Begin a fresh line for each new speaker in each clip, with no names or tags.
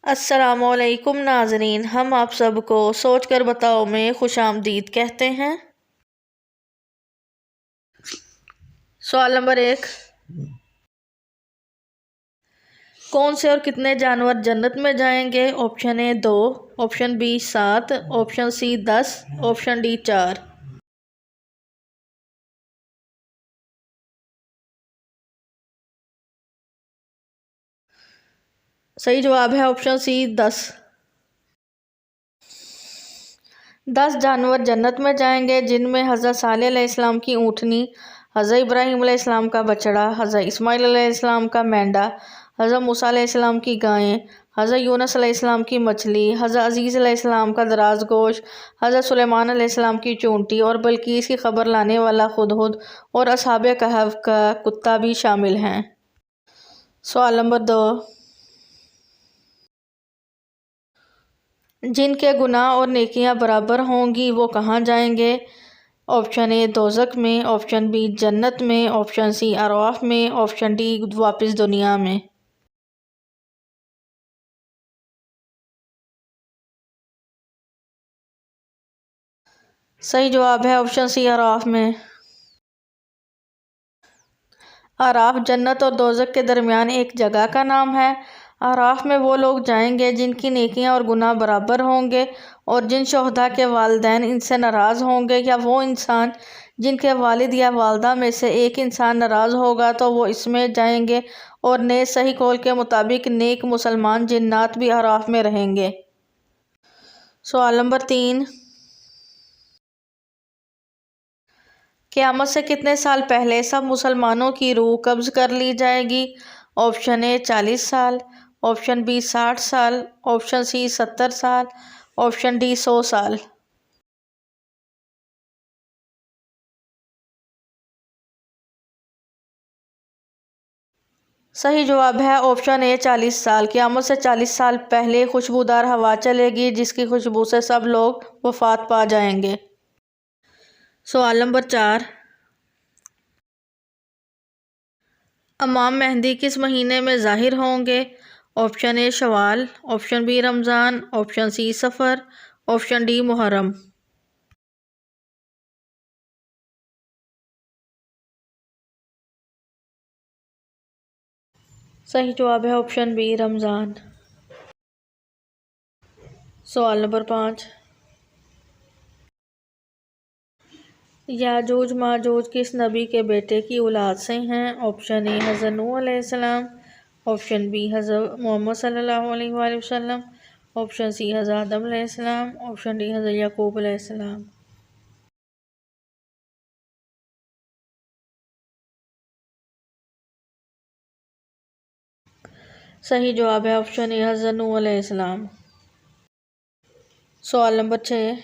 अस्सलामुअलैकुम नाज़रीन, हम आप सबको सोच कर बताओ में खुशामदीद कहते हैं। सवाल नंबर 1, कौन से और कितने जानवर जन्नत में जाएंगे? Option A 2, option B 7, option C 10, option D 4। सही जवाब है ऑप्शन सी 10। 10 जानवर जन्नत में जाएंगे, जिनमें हज़रत सालेह अलैहिस्सलाम की ऊँटनी, हज़रत इब्राहीम अलैहिस्सलाम का बछड़ा, हज़रत इस्माईल अलैहिस्सलाम का मेंढा, हज़रत मूसा अलैहिस्सलाम की गायें, हज़रत यूनुस अलैहिस्सलाम की मछली, हज़रत अज़ीज़ अलैहिस्सलाम का दराज गोश्त, हज़रत सुलेमान अलैहिस्सलाम की चूंटी और बल्कीस की खबर लाने वाला हुदहुद और असहाबे कहफ का कुत्ता भी शामिल हैं। सवाल नंबर 2, जिनके गुनाह और नेकियां बराबर होंगी वो कहाँ जाएंगे? ऑप्शन ए दोज़ख में, ऑप्शन बी जन्नत में, ऑप्शन सी अरवाफ में, ऑप्शन डी वापस दुनिया में। सही जवाब है ऑप्शन सी अरवाफ में। अराफ जन्नत और दोज़ख के दरमियान एक जगह का नाम है। अराफ में वो लोग जाएंगे जिनकी नेकियां और गुनाह बराबर होंगे और जिन शोहदा के वालिदैन इनसे नाराज़ होंगे, या वो इंसान जिनके वालिद या वालदा में से एक इंसान नाराज़ होगा तो वो इसमें जाएंगे। और ने सही कौल के मुताबिक नेक मुसलमान जिन्नात भी अराफ में रहेंगे। सवाल नंबर 3, क़यामत से कितने साल पहले सब मुसलमानों की रूह कब्ज़ कर ली जाएगी? ऑप्शन ए 40 साल, ऑप्शन बी 60 साल, ऑप्शन सी 70 साल, ऑप्शन डी 100 साल। सही जवाब है ऑप्शन ए 40 साल। क़यामत से 40 साल पहले खुशबूदार हवा चलेगी, जिसकी खुशबू से सब लोग वफ़ात पा जाएंगे। सवाल नंबर 4, इमाम मेहदी किस महीने में ज़ाहिर होंगे? ऑप्शन ए शवाल, ऑप्शन बी रमज़ान, ऑप्शन सी सफ़र, ऑप्शन डी मुहर्रम। सही जवाब है ऑप्शन बी रमज़ान। सवाल नंबर 5, याजूज माजूज किस नबी के बेटे की औलाद से हैं? ऑप्शन ए हज़रत नूह अलैहिस्सलाम, ऑप्शन बी हज़रत मोहम्मद सल्लल्लाहु अलैहि वसल्लम, ऑप्शन सी हज़रत आदम अलैहिस्सलाम, ऑप्शन डी हज़रत याकूब अलैहिस्सलाम। सही जवाब है ऑप्शन ए हज़रत नूह अलैहिस्सलाम। सवाल नंबर 6,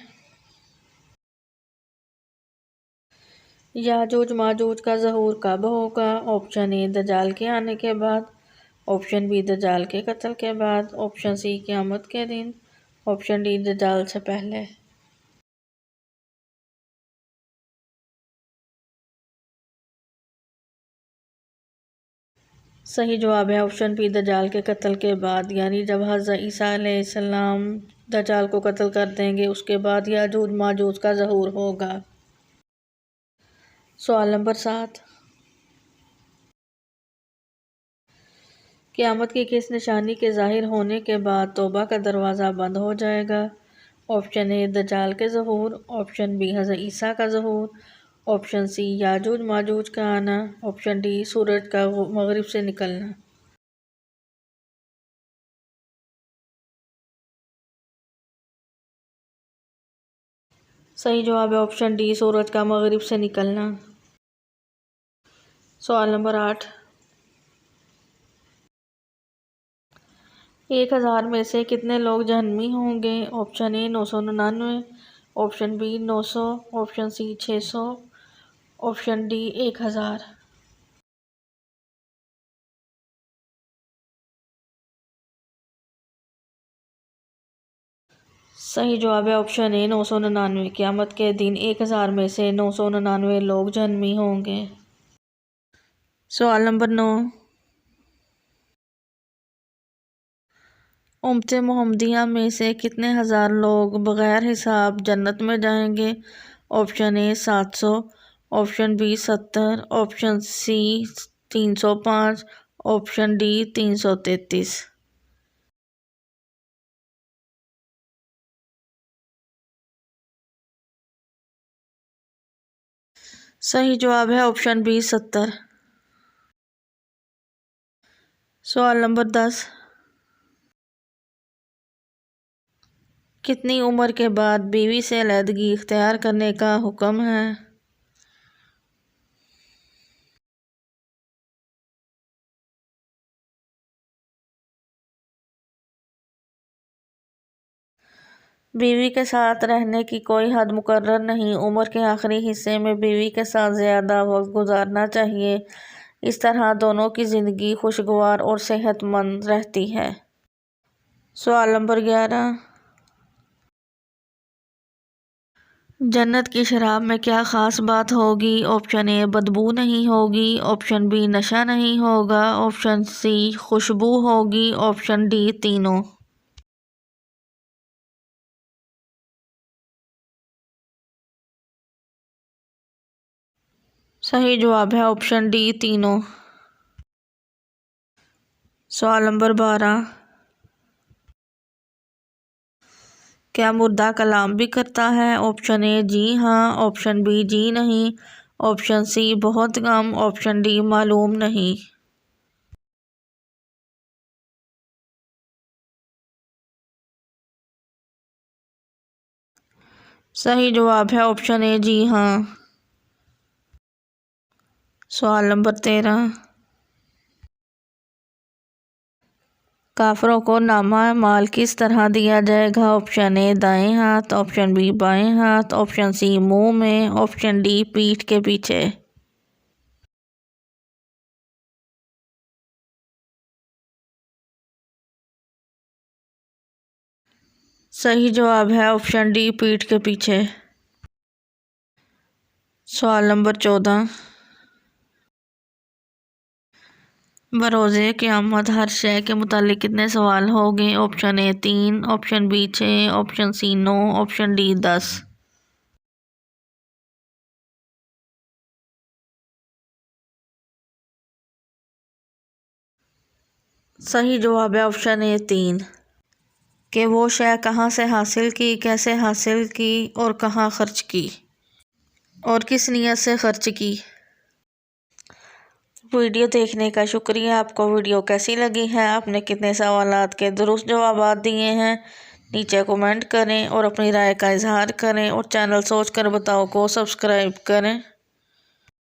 याजूज माजूज का ज़हूर कब होगा? ऑप्शन ए दज्जाल के आने के बाद, ऑप्शन बी दज्जाल के कत्ल के बाद, ऑप्शन सी क़यामत के दिन, ऑप्शन डी दज्जाल से पहले। सही जवाब है ऑप्शन बी दज्जाल के कत्ल के बाद, यानी जब हज़रत ईसा अलैहिस्सलाम दज्जाल को कत्ल कर देंगे उसके बाद याजूज माजूज का ज़हूर होगा। सवाल नंबर 7, क़यामत की किस निशानी के ज़ाहिर होने के बाद तौबा का दरवाज़ा बंद हो जाएगा? ऑप्शन ए दज्जाल के ज़हूर, ऑप्शन बी हज़रत ईसा का ज़हूर, ऑप्शन सी याजूज माजूज का आना, ऑप्शन डी सूरज का मगरिब से निकलना। सही जवाब है ऑप्शन डी सूरज का मगरिब से निकलना। सवाल नंबर 8, 1000 में से कितने लोग जहन्नमी होंगे? Option A 999, option B 900, option C 600, option D 1000। सही जवाब है ऑप्शन ए 999। क़यामत के दिन 1000 में से 999 लोग जहन्नमी होंगे। सवाल नंबर 9, उम्मत मोहम्मदिया में से कितने हज़ार लोग बग़ैर हिसाब जन्नत में जाएंगे? Option A 700, option B 70, option C 305, option D 333। सही जवाब है ऑप्शन बी 70। सवाल नंबर 10, कितनी उम्र के बाद बीवी से अलहदगी इख्तियार करने का हुक्म है? बीवी के साथ रहने की कोई हद मुकर्रर नहीं। उम्र के आखिरी हिस्से में बीवी के साथ ज़्यादा वक्त गुजारना चाहिए। इस तरह दोनों की ज़िंदगी खुशगवार और सेहतमंद रहती है। सवाल नंबर 11, जन्नत की शराब में क्या ख़ास बात होगी? ऑप्शन ए बदबू नहीं होगी, ऑप्शन बी नशा नहीं होगा, ऑप्शन सी खुशबू होगी, ऑप्शन डी तीनों। सही जवाब है ऑप्शन डी तीनों। सवाल नंबर 12, क्या मुर्दा कलाम भी करता है? ऑप्शन ए जी हाँ, ऑप्शन बी जी नहीं, ऑप्शन सी बहुत कम, ऑप्शन डी मालूम नहीं। सही जवाब है ऑप्शन ए जी हाँ। सवाल नंबर 13, काफरों को नामा माल किस तरह दिया जाएगा? ऑप्शन ए दाएं हाथ, ऑप्शन बी बाएं हाथ, ऑप्शन सी मुंह में, ऑप्शन डी पीठ के पीछे। सही जवाब है ऑप्शन डी पीठ के पीछे। सवाल नंबर 14, बरोज़े क़यामत हर शय के मुतालिक कितने सवाल होंगे? Option A 3, option B 6, option C 9, option D 10। सही जवाब है ऑप्शन ए 3, कि वो शय कहाँ से हासिल की, कैसे हासिल की और कहाँ खर्च की और किस नीयत से खर्च की। वीडियो देखने का शुक्रिया। आपको वीडियो कैसी लगी है? आपने कितने सवालात के दुरुस्त जवाब दिए हैं? नीचे कमेंट करें और अपनी राय का इजहार करें और चैनल सोच कर बताओ को सब्सक्राइब करें।